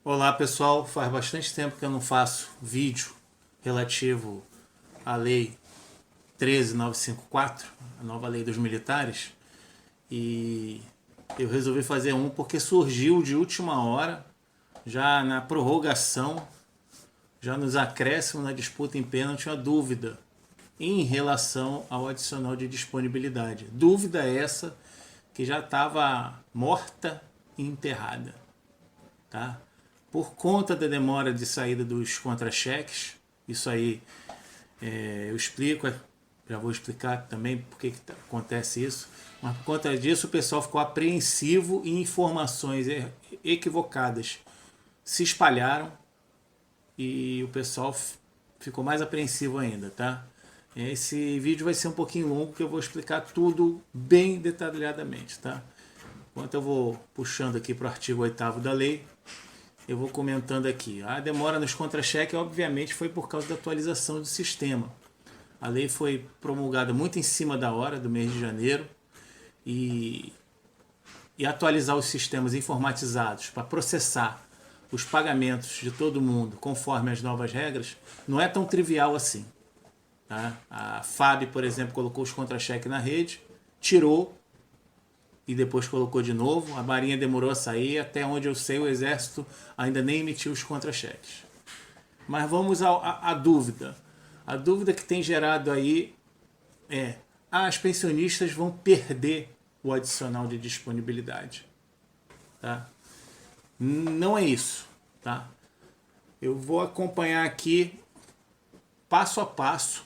Olá pessoal, faz bastante tempo que eu não faço vídeo relativo à Lei 13.954, a nova lei dos militares, e eu resolvi fazer um porque surgiu de última hora, já na prorrogação, já nos acréscimos na disputa em pênalti, uma dúvida em relação ao adicional de disponibilidade. Dúvida essa que já estava morta e enterrada, tá? Por conta da demora de saída dos contra-cheques, isso aí eu explico, já vou explicar também por que acontece isso, mas por conta disso o pessoal ficou apreensivo e informações equivocadas se espalharam e o pessoal ficou mais apreensivo ainda, tá? Esse vídeo vai ser um pouquinho longo, que eu vou explicar tudo bem detalhadamente, tá? Enquanto eu vou puxando aqui para o artigo 8º da lei, eu vou comentando aqui. A demora nos contra-cheques, obviamente, foi por causa da atualização do sistema. A lei foi promulgada muito em cima da hora, do mês de janeiro, e atualizar os sistemas informatizados para processar os pagamentos de todo mundo conforme as novas regras não é tão trivial assim. Tá? A FAB, por exemplo, colocou os contra-cheques na rede, tirou e depois colocou de novo. A Marinha demorou a sair, até onde eu sei o Exército ainda nem emitiu os contra-cheques. Mas vamos à dúvida. A dúvida que tem gerado aí é: as pensionistas vão perder o adicional de disponibilidade. Tá? Não é isso. Tá? Eu vou acompanhar aqui passo a passo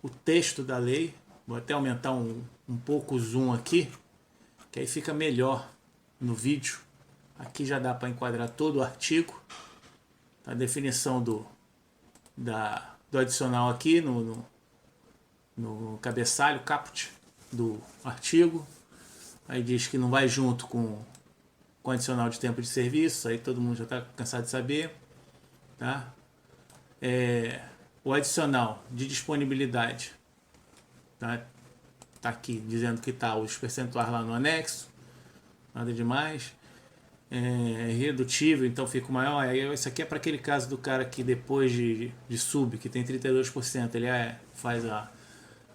o texto da lei. Vou até aumentar um pouco o zoom aqui, que aí fica melhor no vídeo. Aqui já dá para enquadrar todo o artigo. A definição do adicional aqui no cabeçalho, caput do artigo. Aí diz que não vai junto com adicional de tempo de serviço, aí todo mundo já está cansado de saber. Tá? O adicional de disponibilidade tá aqui dizendo que tá os percentuais lá no anexo, nada demais. É redutível, então fica maior. Aí isso aqui é para aquele caso do cara que depois de sub, que tem 32%, ele faz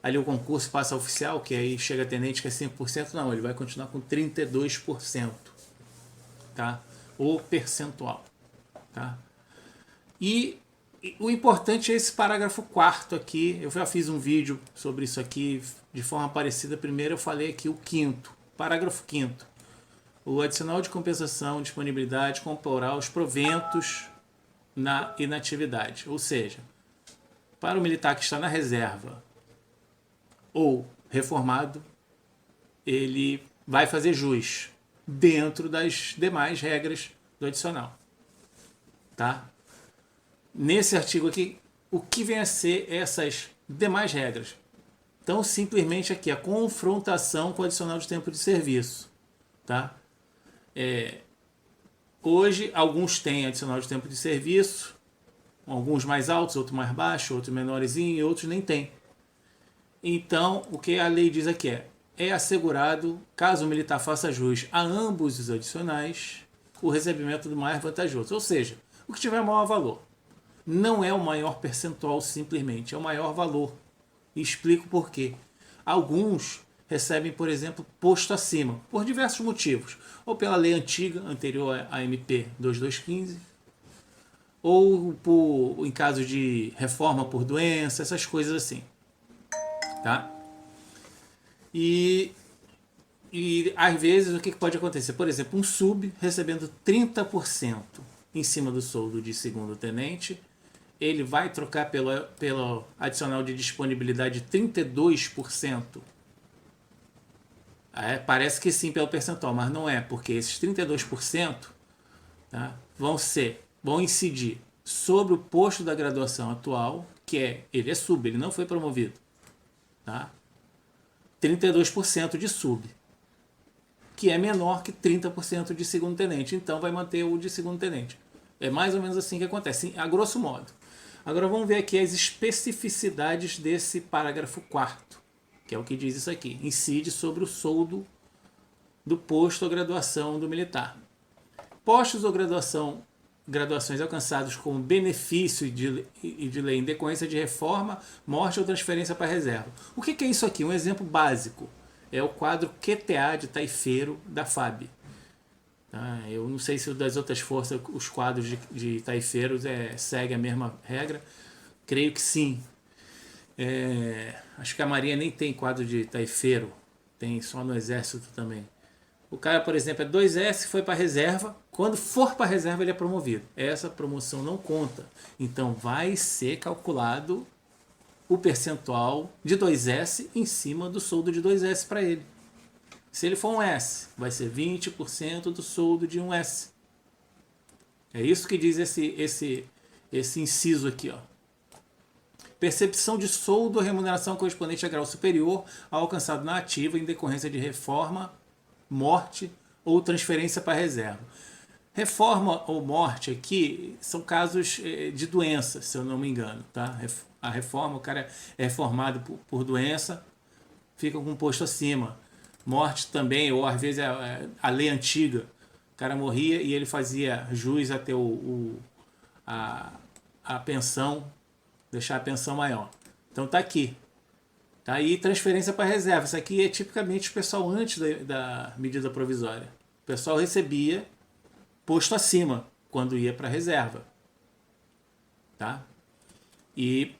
ali o concurso, passa a oficial, que aí chega a tenente, que é 5%, não, ele vai continuar com 32%, tá? O percentual, tá? E o importante é esse parágrafo 4º aqui. Eu já fiz um vídeo sobre isso aqui de forma parecida. Primeiro eu falei aqui o 5º, parágrafo 5º. O adicional de compensação, disponibilidade, comporá os proventos na inatividade. Ou seja, para o militar que está na reserva ou reformado, ele vai fazer jus dentro das demais regras do adicional. Tá? Nesse artigo aqui, o que vem a ser essas demais regras? Então, simplesmente aqui, a confrontação com o adicional de tempo de serviço. Tá? Hoje, alguns têm adicional de tempo de serviço, alguns mais altos, outros mais baixos, outros menorzinhos e outros nem têm. Então, o que a lei diz aqui é assegurado, caso o militar faça jus a ambos os adicionais, o recebimento do mais vantajoso. Ou seja, o que tiver maior valor. Não é o maior percentual simplesmente, é o maior valor. E explico por quê. Alguns recebem, por exemplo, posto acima, por diversos motivos. Ou pela lei antiga, anterior à MP 2215, ou em caso de reforma por doença, essas coisas assim. Tá? E às vezes o que pode acontecer? Por exemplo, um sub recebendo 30% em cima do soldo de segundo tenente, ele vai trocar pelo adicional de disponibilidade de 32%. Parece que sim pelo percentual, mas não é, porque esses 32%, tá, vão incidir sobre o posto da graduação atual, que ele é sub, ele não foi promovido. Tá? 32% de sub, que é menor que 30% de segundo tenente, então vai manter o de segundo tenente. É mais ou menos assim que acontece, a grosso modo. Agora vamos ver aqui as especificidades desse parágrafo 4º, que é o que diz isso aqui. Incide sobre o soldo do posto ou graduação do militar. Postos ou graduações alcançados com benefício de lei em decorrência de reforma, morte ou transferência para reserva. O que é isso aqui? Um exemplo básico. É o quadro QTA de taifeiro da FAB. Tá? Eu não sei se das outras forças os quadros de taifeiros seguem a mesma regra. Creio que sim. Acho que a Marinha nem tem quadro de taifeiro. Tem só no Exército também. O cara, por exemplo, é 2S, foi para reserva. Quando for para reserva, ele é promovido. Essa promoção não conta. Então, vai ser calculado o percentual de 2S em cima do soldo de 2S para ele. Se ele for um S, vai ser 20% do soldo de um S. É isso que diz esse inciso aqui, ó. Percepção de soldo ou remuneração correspondente a grau superior ao alcançado na ativa em decorrência de reforma, morte ou transferência para reserva. Reforma ou morte aqui são casos de doença, se eu não me engano. Tá? A reforma, o cara é reformado por doença, fica com um posto acima. Morte também, ou às vezes a lei antiga. O cara morria e ele fazia jus até a pensão, deixar a pensão maior. Então tá aqui. Tá aí transferência para reserva. Isso aqui é tipicamente o pessoal antes da medida provisória. O pessoal recebia posto acima quando ia para reserva. Tá? E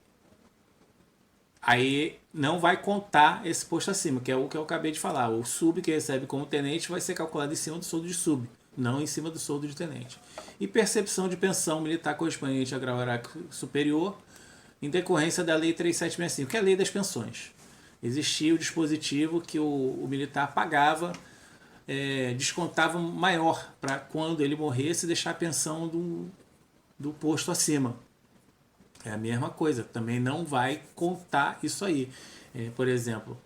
aí não vai contar esse posto acima, que é o que eu acabei de falar. O sub que recebe como tenente vai ser calculado em cima do soldo de sub, não em cima do soldo de tenente. E percepção de pensão militar correspondente a grau hierárquico superior em decorrência da Lei 3765, que é a Lei das Pensões. Existia o dispositivo que o militar pagava, descontava maior para quando ele morresse deixar a pensão do posto acima. É a mesma coisa, também não vai contar isso aí. Por exemplo,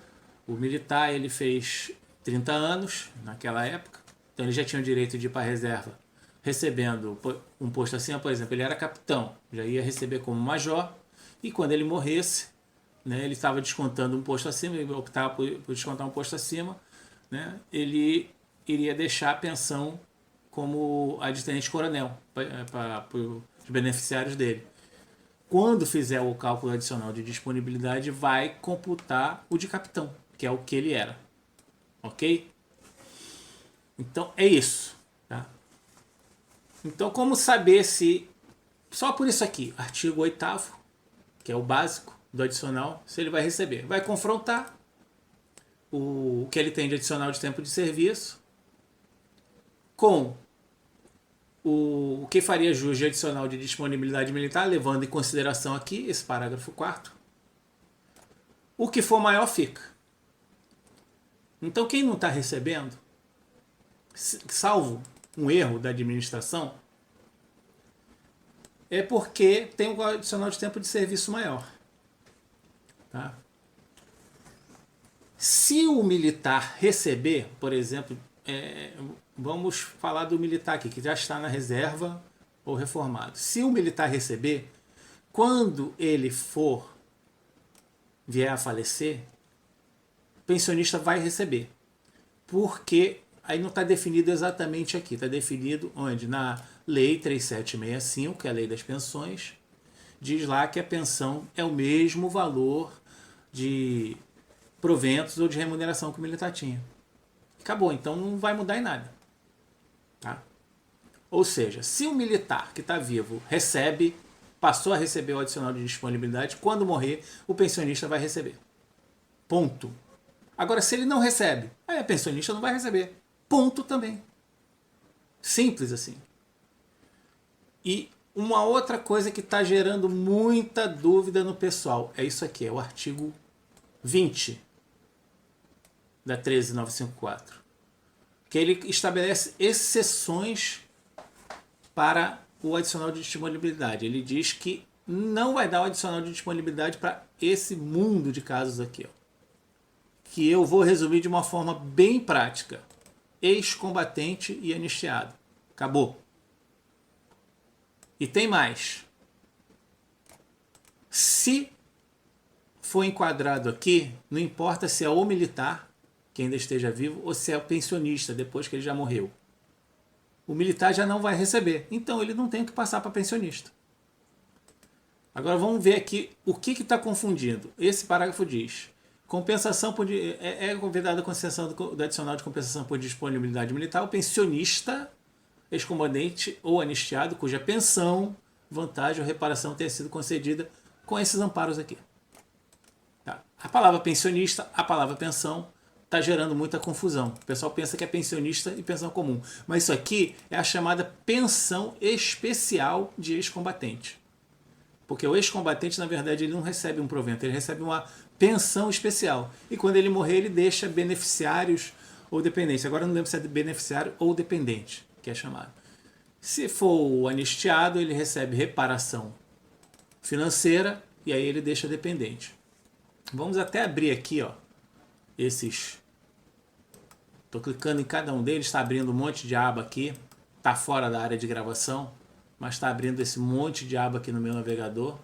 o militar ele fez 30 anos naquela época, então ele já tinha o direito de ir para a reserva recebendo um posto acima. Por exemplo, ele era capitão, já ia receber como major, e quando ele morresse, né, ele estava descontando um posto acima, ele optava por descontar um posto acima, né, ele iria deixar a pensão como a de tenente-coronel para os beneficiários dele. Quando fizer o cálculo adicional de disponibilidade, vai computar o de capitão, que é o que ele era. Ok? Então é isso. Tá? Então, como saber se... Só por isso aqui, artigo 8º, que é o básico do adicional, se ele vai receber. Vai confrontar o que ele tem de adicional de tempo de serviço com o que faria jus de adicional de disponibilidade militar, levando em consideração aqui esse parágrafo 4º. O que for maior fica. Então, quem não está recebendo, salvo um erro da administração, é porque tem um adicional de tempo de serviço maior. Tá? Se o militar receber, por exemplo, vamos falar do militar aqui, que já está na reserva ou reformado. Se o militar receber, quando ele vier a falecer, o pensionista vai receber. Porque aí não está definido exatamente aqui, está definido onde? Na Lei 3765, que é a Lei das Pensões, diz lá que a pensão é o mesmo valor de proventos ou de remuneração que o militar tinha. Acabou, então não vai mudar em nada. Tá? Ou seja, se o militar que está vivo passou a receber o adicional de disponibilidade, quando morrer, o pensionista vai receber. Ponto. Agora, se ele não recebe, aí a pensionista não vai receber. Ponto também. Simples assim. E uma outra coisa que está gerando muita dúvida no pessoal é isso aqui, é o artigo 20 da 13954, que ele estabelece exceções para o adicional de disponibilidade. Ele diz que não vai dar o adicional de disponibilidade para esse mundo de casos aqui, ó, que eu vou resumir de uma forma bem prática: ex-combatente e anistiado. Acabou. E tem mais. Se for enquadrado aqui, não importa se é o militar que ainda esteja vivo, ou se é o pensionista, depois que ele já morreu. O militar já não vai receber, então ele não tem que passar para pensionista. Agora vamos ver aqui o que está confundindo. Esse parágrafo diz: compensação por, é convidada a concessão do adicional de compensação por disponibilidade militar o pensionista, ex-combatente ou anistiado, cuja pensão, vantagem ou reparação tenha sido concedida com esses amparos aqui. Tá? A palavra pensionista, a palavra pensão, está gerando muita confusão. O pessoal pensa que é pensionista e pensão comum. Mas isso aqui é a chamada pensão especial de ex-combatente. Porque o ex-combatente, na verdade, ele não recebe um provento, ele recebe uma pensão especial. E quando ele morrer, ele deixa beneficiários ou dependentes. Agora eu não lembro se é beneficiário ou dependente, que é chamado. Se for o anistiado, ele recebe reparação financeira e aí ele deixa dependente. Vamos até abrir aqui, ó, esses. Estou clicando em cada um deles, está abrindo um monte de aba aqui. Está fora da área de gravação, mas está abrindo esse monte de aba aqui no meu navegador.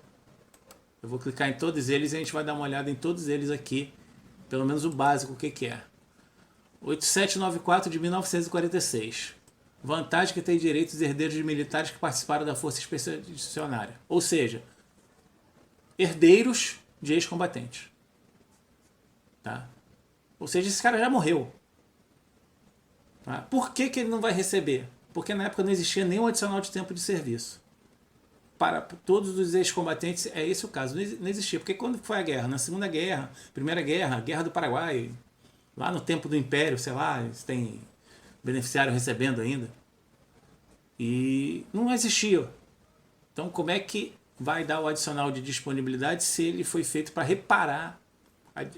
Eu vou clicar em todos eles e a gente vai dar uma olhada em todos eles aqui, pelo menos o básico, o que é. 8794 de 1946. Vantagem que tem direito os herdeiros de militares que participaram da Força Expedicionária. Ou seja, herdeiros de ex-combatentes. Tá? Ou seja, esse cara já morreu. Tá? Por que ele não vai receber? Porque na época não existia nenhum adicional de tempo de serviço. Para todos os ex-combatentes, é esse o caso. Não existia. Porque quando foi a guerra? Na Segunda Guerra, Primeira Guerra, Guerra do Paraguai, lá no tempo do Império, sei lá, eles têm beneficiário recebendo ainda. E não existia. Então como é que vai dar o adicional de disponibilidade se ele foi feito para reparar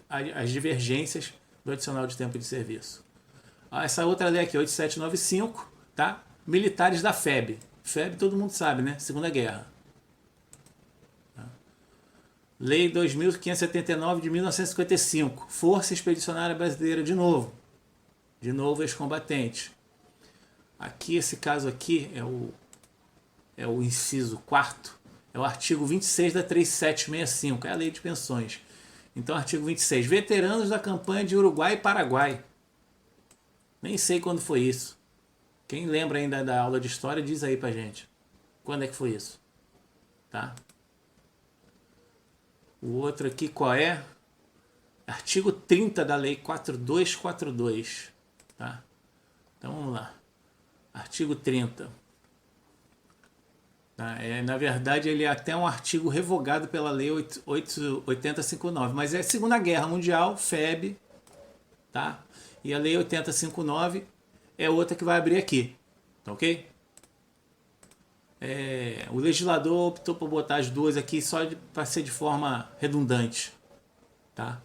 as divergências do adicional de tempo de serviço? Essa outra lei aqui, 8795, tá? Militares da FEB. FEB todo mundo sabe, né? Segunda Guerra. Tá? Lei 2579 de 1955. Força Expedicionária Brasileira de novo. De novo ex-combatente. Aqui, esse caso aqui é o inciso 4º. É o artigo 26 da 3765. É a lei de pensões. Então, artigo 26. Veteranos da campanha de Uruguai e Paraguai. Nem sei quando foi isso. Quem lembra ainda da aula de história, diz aí pra gente. Quando é que foi isso? Tá? O outro aqui qual é? Artigo 30 da lei 4242. Tá? Então vamos lá. Artigo 30. Tá? Na verdade, ele é até um artigo revogado pela lei 8059. Mas é Segunda Guerra Mundial, FEB. Tá? E a lei 8059 é outra que vai abrir aqui. Tá ok? O legislador optou por botar as duas aqui só para ser de forma redundante. Tá?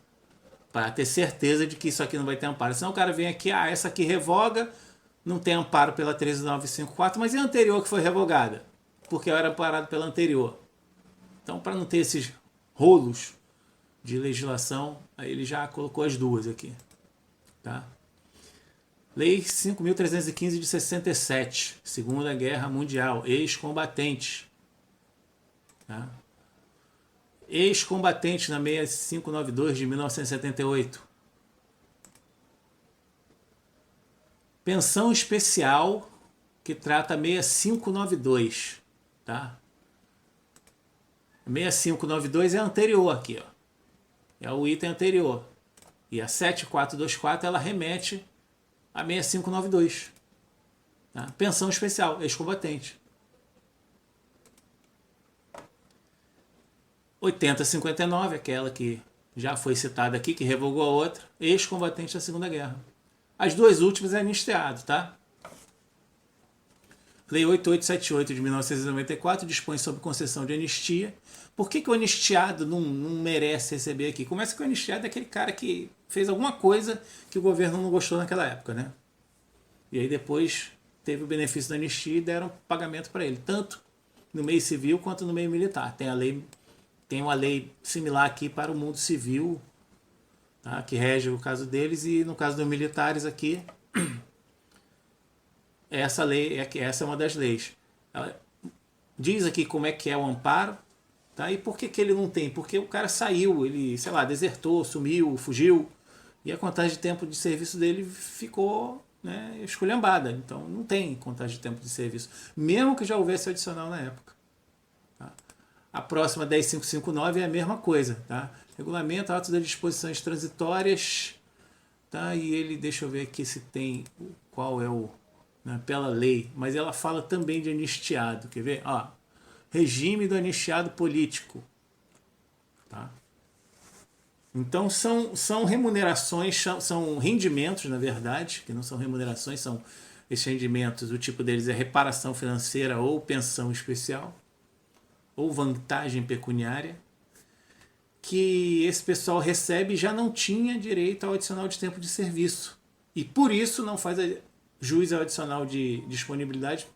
Para ter certeza de que isso aqui não vai ter amparo. Senão o cara vem aqui, essa aqui revoga, não tem amparo pela 13954, mas é a anterior que foi revogada, porque eu era amparado pela anterior. Então, para não ter esses rolos de legislação, aí ele já colocou as duas aqui. Tá? Lei 5.315 de 67, Segunda Guerra Mundial, ex-combatentes. Tá? Ex-combatente na 6592 de 1978. Pensão especial que trata 6592. Tá? 6592 é anterior aqui. Ó. É o item anterior. E a 7424 ela remete a 6592. Tá? Pensão especial, ex-combatente. 8059, aquela que já foi citada aqui, que revogou a outra, ex-combatente da Segunda Guerra. As duas últimas é anistiado, tá? Lei 8878 de 1994 dispõe sobre concessão de anistia. Por que o anistiado não merece receber aqui? Começa que o anistiado é aquele cara que fez alguma coisa que o governo não gostou naquela época, né? E aí depois teve o benefício da anistia e deram pagamento para ele, tanto no meio civil quanto no meio militar. Tem uma lei similar aqui para o mundo civil, tá? Que rege o caso deles, e no caso dos militares aqui, essa é uma das leis. Ela diz aqui como é que é o amparo, tá? E por que ele não tem? Porque o cara saiu, ele, sei lá, desertou, sumiu, fugiu, E a contagem de tempo de serviço dele ficou, né, esculhambada. Então não tem contagem de tempo de serviço, mesmo que já houvesse adicional na época. Tá? A próxima 10559 é a mesma coisa. Tá? Regulamento, atos das disposições transitórias. Tá? E ele, deixa eu ver aqui se tem qual é o, né, pela lei, mas ela fala também de anistiado. Quer ver? Ó, regime do anistiado político. Tá? Então são remunerações, são rendimentos, na verdade, que não são remunerações, são esses rendimentos, o tipo deles é reparação financeira ou pensão especial, ou vantagem pecuniária, que esse pessoal recebe e já não tinha direito ao adicional de tempo de serviço. E por isso não faz jus ao adicional de disponibilidade,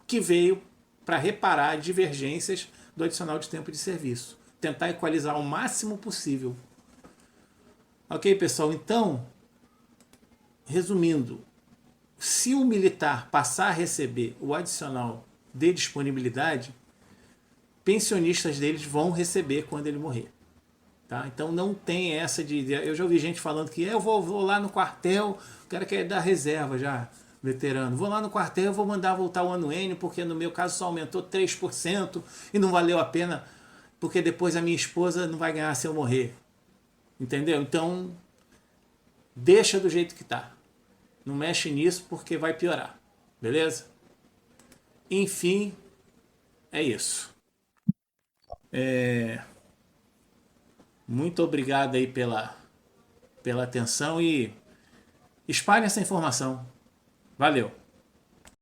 que veio para reparar divergências do adicional de tempo de serviço. Tentar equalizar o máximo possível. Ok, pessoal? Então, resumindo, se o militar passar a receber o adicional de disponibilidade, pensionistas deles vão receber quando ele morrer. Tá? Então não tem essa de... Eu já ouvi gente falando que eu vou lá no quartel, o cara quer dar reserva já, veterano. Vou lá no quartel, vou mandar voltar o ano N, porque no meu caso só aumentou 3% e não valeu a pena, porque depois a minha esposa não vai ganhar se eu morrer. Entendeu? Então, deixa do jeito que tá. Não mexe nisso porque vai piorar. Beleza? Enfim, é isso. Muito obrigado aí pela atenção e espalhe essa informação. Valeu!